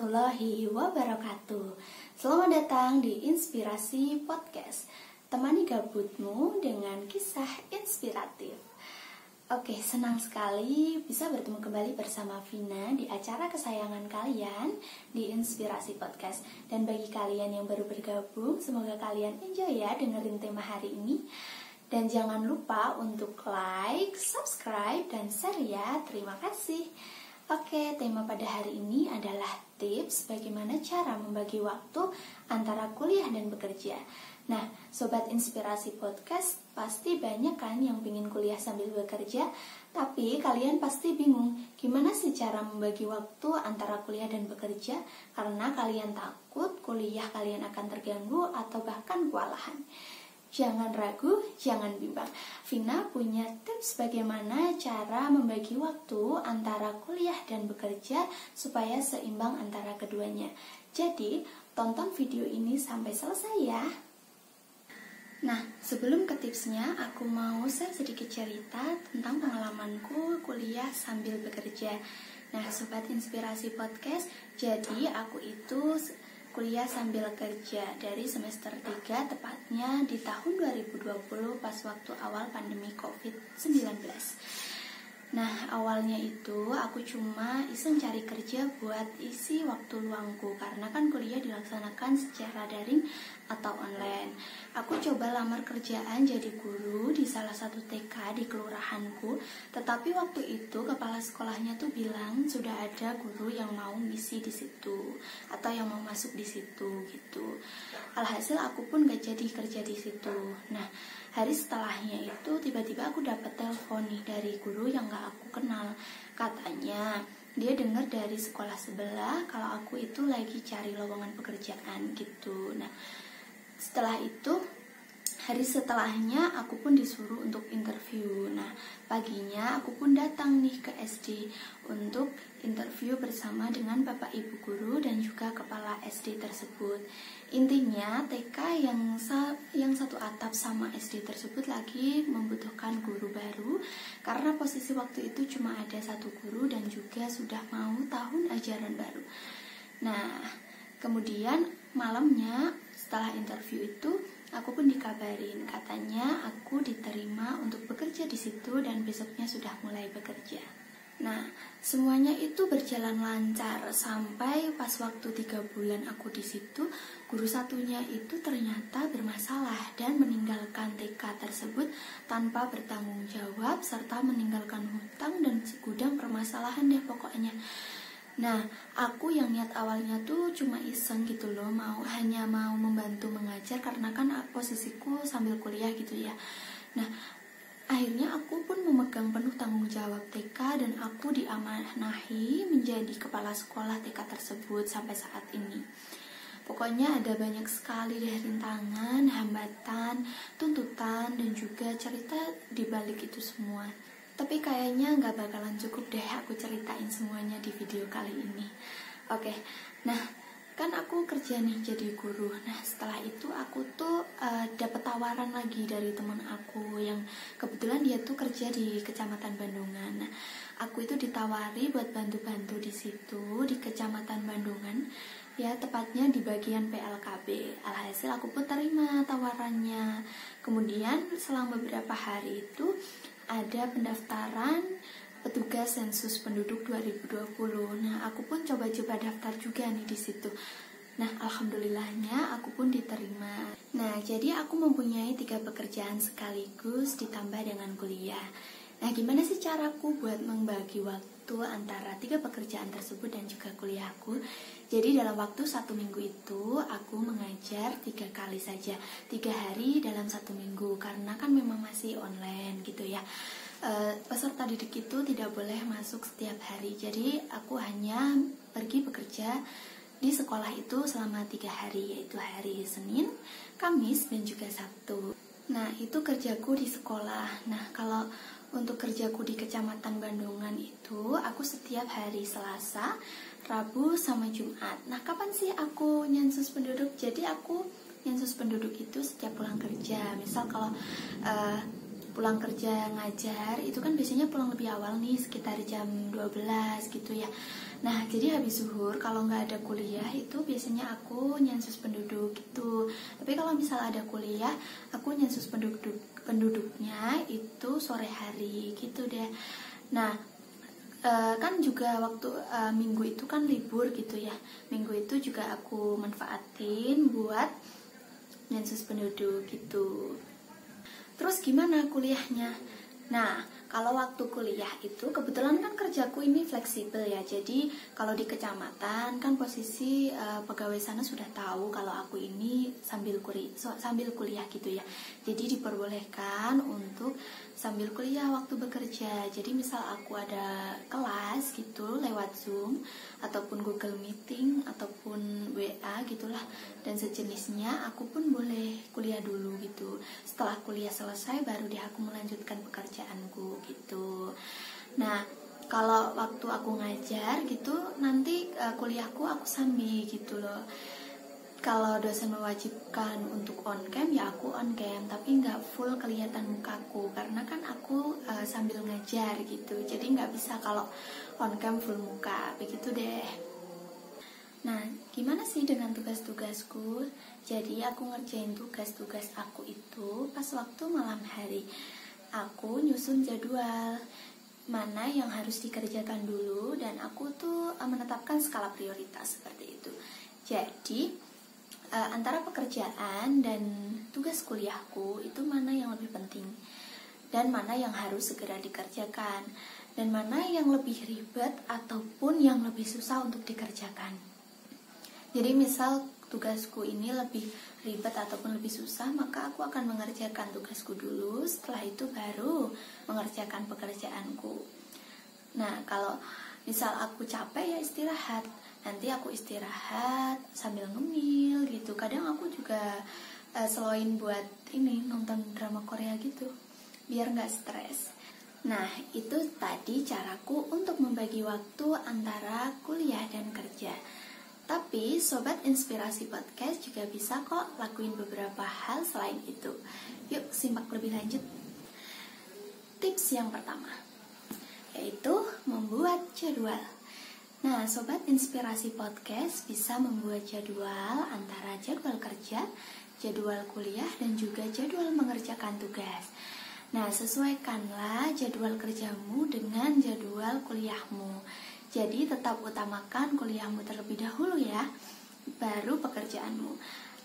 warahmatullahi wabarakatuh. Selamat datang di Inspirasi Podcast. Temani gabutmu dengan kisah inspiratif. Oke, senang sekali bisa bertemu kembali bersama Vina di acara kesayangan kalian di Inspirasi Podcast. Dan bagi kalian yang baru bergabung, semoga kalian enjoy ya dengerin tema hari ini. Dan jangan lupa untuk like, subscribe, dan share ya. Terima kasih. Oke, tema pada hari ini adalah tips bagaimana cara membagi waktu antara kuliah dan bekerja. Nah, Sobat Inspirasi Podcast, pasti banyak kan yang ingin kuliah sambil bekerja, tapi kalian pasti bingung gimana sih cara membagi waktu antara kuliah dan bekerja, karena kalian takut kuliah kalian akan terganggu atau bahkan kewalahan. Jangan ragu, jangan bimbang. Vina punya tips bagaimana cara membagi waktu antara kuliah dan bekerja supaya seimbang antara keduanya. Jadi, tonton video ini sampai selesai ya. Nah, sebelum ke tipsnya, aku mau share sedikit cerita tentang pengalamanku kuliah sambil bekerja. Nah, Sobat Inspirasi Podcast, jadi aku itu kuliah sambil kerja dari semester 3, tepatnya di tahun 2020 pas waktu awal pandemi COVID-19. Nah, awalnya itu aku cuma iseng cari kerja buat isi waktu luangku, karena kan kuliah dilaksanakan secara daring atau online. Aku coba lamar kerjaan jadi guru di salah satu TK di kelurahanku, tetapi waktu itu kepala sekolahnya tuh bilang sudah ada guru yang mau ngisi di situ atau yang mau masuk di situ gitu. Alhasil aku pun gak jadi kerja di situ. Nah, hari setelahnya itu tiba-tiba aku dapat telepon nih dari guru yang gak aku kenal. Katanya dia dengar dari sekolah sebelah kalau aku itu lagi cari lowongan pekerjaan gitu. Nah, setelah itu hari setelahnya aku pun disuruh untuk interview. Nah, paginya aku pun datang nih ke SD untuk interview bersama dengan Bapak Ibu guru dan juga kepala SD tersebut. Intinya TK yang satu atap sama SD tersebut lagi membutuhkan guru baru, karena posisi waktu itu cuma ada satu guru dan juga sudah mau tahun ajaran baru. Nah, kemudian malamnya setelah interview itu aku pun dikabarin, katanya aku diterima untuk bekerja di situ dan besoknya sudah mulai bekerja. Nah, semuanya itu berjalan lancar sampai pas waktu 3 bulan aku di situ, guru satunya itu ternyata bermasalah dan meninggalkan TK tersebut tanpa bertanggung jawab serta meninggalkan hutang dan segudang permasalahan deh pokoknya. Nah, aku yang niat awalnya tuh cuma iseng gitu loh, hanya mau membantu mengajar karena kan posisiku sambil kuliah gitu ya. Nah, akhirnya aku pun memegang penuh tanggung jawab TK dan aku diamanahi menjadi kepala sekolah TK tersebut sampai saat ini. Pokoknya ada banyak sekali deh rintangan, hambatan, tuntutan, dan juga cerita di balik itu semua. Tapi kayaknya nggak bakalan cukup deh aku ceritain semuanya di video kali ini. Oke, nah kan aku kerja nih jadi guru. Nah, setelah itu aku tuh dapat tawaran lagi dari teman aku yang kebetulan dia tuh kerja di Kecamatan Bandungan. Nah, aku itu ditawari buat bantu-bantu di situ di Kecamatan Bandungan, ya tepatnya di bagian PLKB. Alhasil aku pun terima tawarannya. Kemudian selang beberapa hari itu ada pendaftaran petugas sensus penduduk 2020. Nah, aku pun coba-coba daftar juga nih di situ. Nah, alhamdulillahnya aku pun diterima. Nah, jadi aku mempunyai 3 pekerjaan sekaligus ditambah dengan kuliah. Nah, gimana sih caraku buat membagi waktu antara 3 pekerjaan tersebut dan juga kuliahku? Jadi dalam waktu 1 minggu itu aku mengajar 3 kali saja, 3 hari dalam 1 minggu, karena kan memang masih online gitu ya. Peserta didik itu tidak boleh masuk setiap hari, jadi aku hanya pergi bekerja di sekolah itu selama 3 hari, yaitu hari Senin, Kamis, dan juga Sabtu. Nah, itu kerjaku di sekolah. Nah, kalau untuk kerjaku di Kecamatan Bandungan itu aku setiap hari Selasa, Rabu, sama Jumat. Nah, kapan sih aku nyensus penduduk? Jadi aku nyensus penduduk itu setiap pulang kerja. Misal kalau pulang kerja ngajar itu kan biasanya pulang lebih awal nih, sekitar jam 12 gitu ya. Nah jadi habis zuhur kalau nggak ada kuliah itu biasanya aku nyensus penduduk gitu. Tapi kalau misal ada kuliah aku nyensus penduduknya itu sore hari gitu deh. Nah kan juga waktu minggu itu kan libur gitu ya. Minggu itu juga aku manfaatin buat nyensus penduduk gitu. Terus gimana kuliahnya? Nah, kalau waktu kuliah itu kebetulan kan kerjaku ini fleksibel ya. Jadi kalau di kecamatan kan posisi pegawai sana sudah tahu kalau aku ini sambil kuliah gitu ya. Jadi diperbolehkan untuk sambil kuliah waktu bekerja. Jadi misal aku ada kelas gitu lewat Zoom ataupun Google Meeting ataupun WA gitulah dan sejenisnya, aku pun boleh kuliah dulu gitu. Setelah kuliah selesai baru deh aku melanjutkan pekerjaanku gitu. Nah, kalau waktu aku ngajar gitu nanti kuliahku aku sambil gitu loh. Kalau dosen mewajibkan untuk on cam ya aku on cam, tapi nggak full kelihatan mukaku karena kan aku sambil ngajar gitu. Jadi nggak bisa kalau on cam full muka begitu deh. Nah, gimana sih dengan tugas-tugasku? Jadi aku ngerjain tugas-tugas aku itu pas waktu malam hari. Aku nyusun jadwal mana yang harus dikerjakan dulu dan aku tuh menetapkan skala prioritas seperti itu. Jadi antara pekerjaan dan tugas kuliahku itu mana yang lebih penting dan mana yang harus segera dikerjakan dan mana yang lebih ribet ataupun yang lebih susah untuk dikerjakan. Jadi misal tugasku ini lebih ribet ataupun lebih susah, maka aku akan mengerjakan tugasku dulu, setelah itu baru mengerjakan pekerjaanku. Nah, kalau misal aku capek ya istirahat. Nanti aku istirahat sambil ngemil gitu. Kadang aku juga selain buat ini nonton drama Korea gitu biar nggak stres. Nah, itu tadi caraku untuk membagi waktu antara kuliah dan kerja. Tapi Sobat Inspirasi Podcast juga bisa kok lakuin beberapa hal selain itu. Yuk simak lebih lanjut. Tips yang pertama yaitu membuat jadwal. Nah, Sobat Inspirasi Podcast bisa membuat jadwal antara jadwal kerja, jadwal kuliah, dan juga jadwal mengerjakan tugas. Nah, sesuaikanlah jadwal kerjamu dengan jadwal kuliahmu. Jadi, tetap utamakan kuliahmu terlebih dahulu ya, baru pekerjaanmu.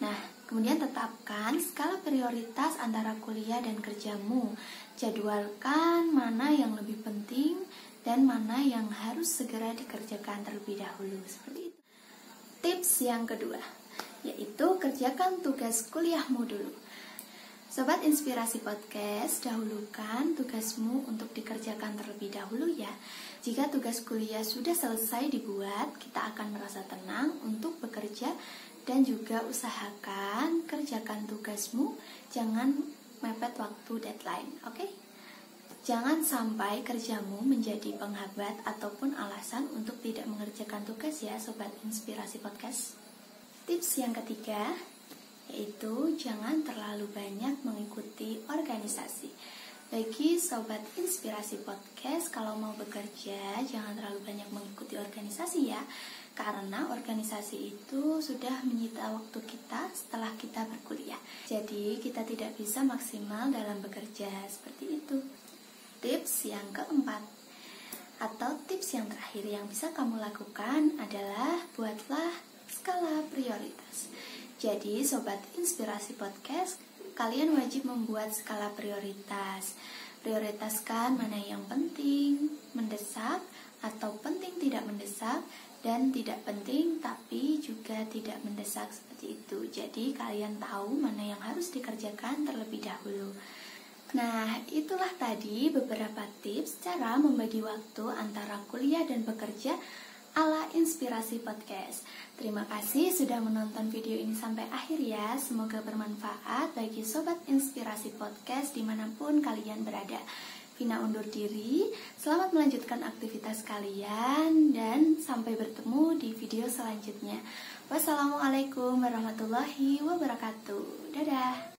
Nah, kemudian tetapkan skala prioritas antara kuliah dan kerjamu. Jadwalkan mana yang lebih penting dan mana yang harus segera dikerjakan terlebih dahulu. Seperti itu. Tips yang kedua, yaitu kerjakan tugas kuliahmu dulu. Sobat Inspirasi Podcast, dahulukan tugasmu untuk dikerjakan terlebih dahulu ya. Jika tugas kuliah sudah selesai dibuat, kita akan merasa tenang untuk bekerja dan juga usahakan kerjakan tugasmu, jangan mepet waktu deadline, oke? Jangan sampai kerjamu menjadi penghambat ataupun alasan untuk tidak mengerjakan tugas ya Sobat Inspirasi Podcast. Tips yang ketiga yaitu jangan terlalu banyak mengikuti organisasi. Bagi Sobat Inspirasi Podcast, kalau mau bekerja jangan terlalu banyak mengikuti organisasi ya, karena organisasi itu sudah menyita waktu kita setelah kita berkuliah. Jadi kita tidak bisa maksimal dalam bekerja seperti itu. Tips yang keempat atau tips yang terakhir yang bisa kamu lakukan adalah buatlah skala prioritas. Jadi Sobat Inspirasi Podcast, kalian wajib membuat skala prioritas. Prioritaskan mana yang penting, mendesak, atau penting tidak mendesak, dan tidak penting tapi juga tidak mendesak seperti itu. Jadi kalian tahu mana yang harus dikerjakan terlebih dahulu. Nah, itulah tadi beberapa tips cara membagi waktu antara kuliah dan bekerja ala Inspirasi Podcast. Terima kasih sudah menonton video ini sampai akhir ya. Semoga bermanfaat bagi Sobat Inspirasi Podcast dimanapun kalian berada. Vina undur diri, selamat melanjutkan aktivitas kalian dan sampai bertemu di video selanjutnya. Wassalamualaikum warahmatullahi wabarakatuh. Dadah.